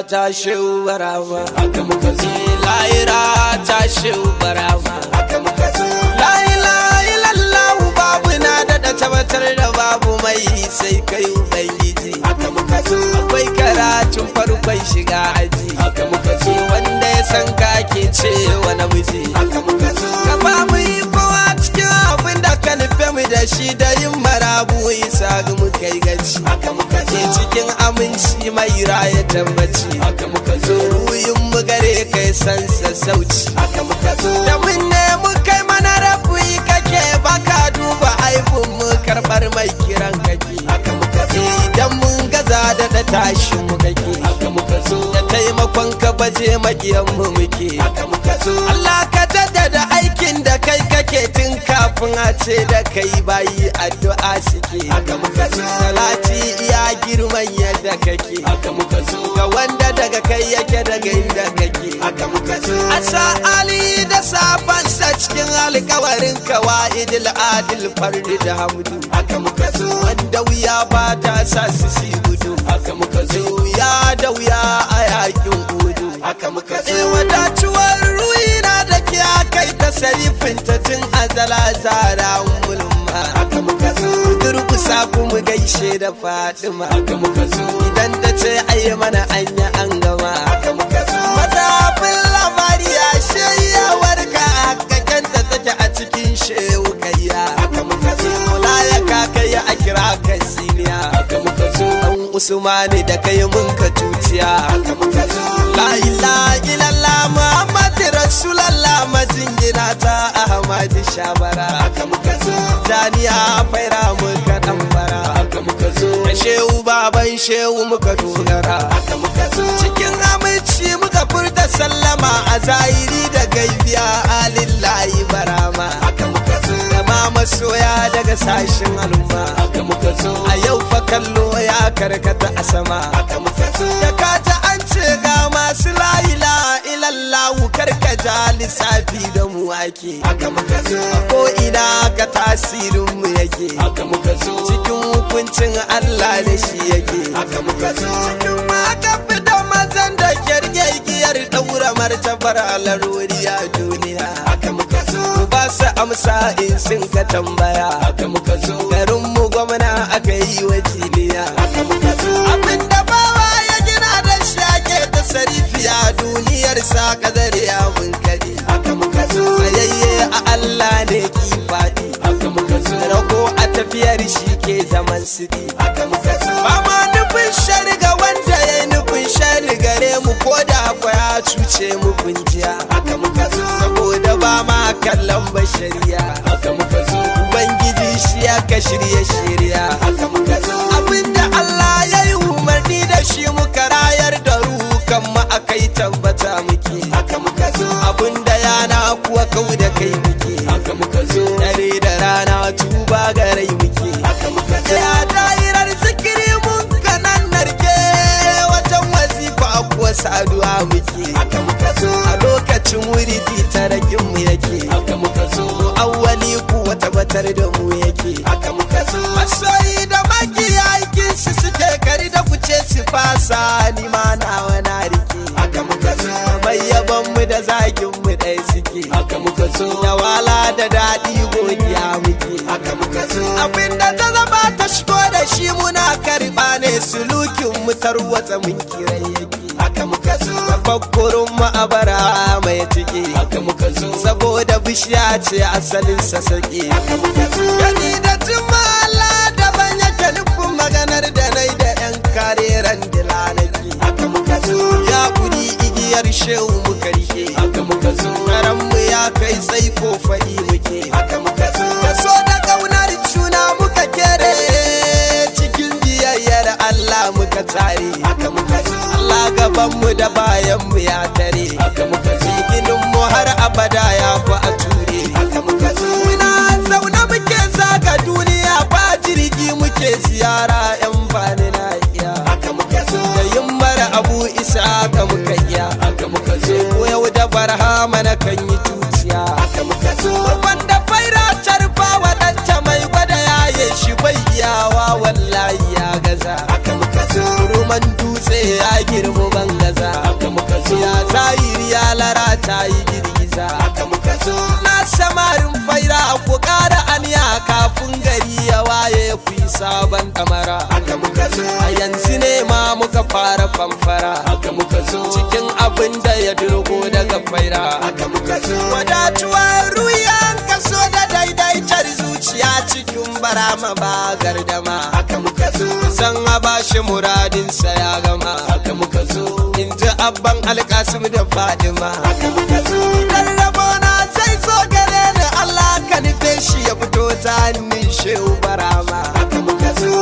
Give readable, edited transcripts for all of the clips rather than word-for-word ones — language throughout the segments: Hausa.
ta shehu barama haka muka zo lahira ta shehu barama haka muka zo la ilaha illallah babu na da tabbatar da babu mai sai kai ubangiji haka muka zo akwai karatun farkon shiga aji haka muka zo wanda ya san ka ke cewa namiji haka muka zo ka ba mu yi kowa cikin abin da ka nufe mu da shi da yin marabu isa ga mu kai gaci haka muka zo cikin aminci mai raya tabbaci haka muka zo ruyin mu gare kai san sassauci haka muka zo da mun ne mu kai mana rabu kake baka duba aibun mu karbar mai kiran kake haka muka zo idan mun gaza da tashin mu kake haka muka zo da taimakon ka baje magiyan mu muke haka muka zo Allah ka jaddada aikin da kai kake tun kafin a ce da kai bayi addu'a suke haka muka zo salati iya girman yadda kake haka muka zo ga wanda daga kai yake daga inda kake haka muka zo asa ali da safansa cikin alƙawarin kawaidil adil fardi da hamdu haka muka zo wanda wuya ba ta sa su si gudu haka muka zo ya da wuya a yakin gudu haka muka zo wadatuwar ruina da ke kai ta sarifin ta tun azala zara mulma haka muka zo durkusa kuma gaishe da Fatima haka muka zo idan ta ce ayi mana anya an gama haka muka zo mazafin labari ya shayawar ka hakakanta take a cikin shehu kayya haka muka zo mulaya ka kai a kira ka siniya haka muka zo dan usmani da kai mun ka tuciya haka muka zo la ilaha illallah muhammad rasulullah majingina ta ahmad shabara haka muka zo janiya faira muka dan fara haka muka zo shehu baban shehu muka dogara haka muka zo cikin aminci muka furta sallama a zahiri da gaibiya alillahi barama haka muka zo da masoya daga sashin al'umma haka muka zo a yau fa kallo ya karkata a sama haka muka zo da kata an ce ga masu la ilaha illallah karkaja lissafi da mu ake haka muka zo ko ina ka tasirin mu yake haka muka zo cikin hukuncin Allah da shi yake haka muka zo cikin makafi da mazan da kirgiyar daura martabar alarori a duniya haka muka zo ba su amsa in sun ka tambaya haka muka zo garin mu gwamna aka yi wa jiniya haka muka zo abinda bawa ya gina da shi ake ta sarifiya duniyar sa kadariya mun kadi haka muka zo tsayayye a Allah ne ki fadi haka muka zo rago a tafiyar shi ke zaman sidi haka muka zo ba ma nufin shariga wanda ya nufin shari gare mu ko da ya cuce mu kunjiya haka muka zo saboda ba ma kallon bashariya haka muka zo ubangiji shi ya ka shirya haka muka zo abinda Allah ya yi umarni da shi muka rayar da rukan mu akai tabbata muke haka muka zo abinda yana kuwa kau da kai muke haka muka zo dare da rana tuba ga rai muke haka muka zo ya dairar zikiri mun kanan narke wajen wasifa kuwa saduwa muke haka muka zo a lokacin wuridi taragin mu yake haka muka zo awwali kuwa tabbatar da mu yake haka muka zo masoyi da makiya aikin su suke kari da kuce su fasa ni ma nawa na rike haka muka zo mai yaban mu da zagin mu dai suke haka muka zo da wala da dadi godiya muke haka muka zo abinda ta zama ta shigo da shi muna karba ne sulukin mu tarwatsa mun kirai yake haka muka zo tafakkurun mu abara mai tike haka muka zo saboda bishiya ce asalin sa sake haka muka zo gani da jumala da ban yake nufin maganar da nai da yan kareran dilanaki haka muka zo ya kuri igiyar shehu muka rike haka muka zo karan mu ya kai sai ko faɗi muke haka muka zo da so da kaunar juna muka kere cikin biyayyar Allah muka tare haka muka zo Allah gaban mu da bayan mu ya tare haka muka zo ginin mu har abada ya fi a ture haka muka zo muna zauna muke zaga duniya ba jirgi muke ziyara yan bani na iya haka muka zo da yin mara abu isa haka muka iya haka muka zo ko yau da barhama na kan yi tuciya haka muka zo wanda faira tarfa wadanta mai gwada yaye shi bai iyawa wallahi ya gaza haka muka zo ruman dutse ya girmu ban gaza ta yi girgiza haka muka zo na samarin faira ku ƙara aniya kafin gari ya waye ku yi sabon ɗamara haka muka zo a yanzu ne ma muka fara famfara haka muka zo cikin abin da ya durgo daga faira haka muka zo wadatuwar ruyan kaso da daidaitar zuciya cikin barama ba gardama haka muka zo san a bashi muradinsa ya gama haka muka zo in ji abban alkasim da fadima haka muka zo dan rabona zai zo gare ni Allah ka nufe shi ya fito ta hannun shehu barama haka muka zo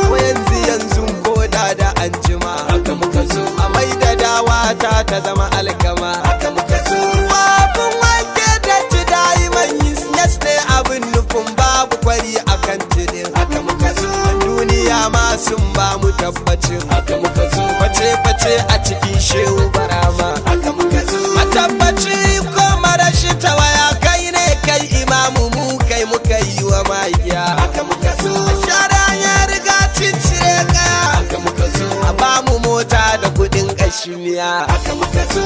yanzu koda da anjima haka muka zo a mai da dawa ta zama alkama haka muka zo babun wanke da ci daiman yes ne abin nufin babu kwari akan tidin haka muka zo duniya ma sun ba mu tabbacin haka muka zo face a cikin shehu barama haka muka zo a tabbaci ko marashi tawaya kai ne kai imamu mu kai muka yi wa magiya haka muka zo shara ya riga cincire kaya haka muka zo a ba mu mota da kudin kashimiya haka muka zo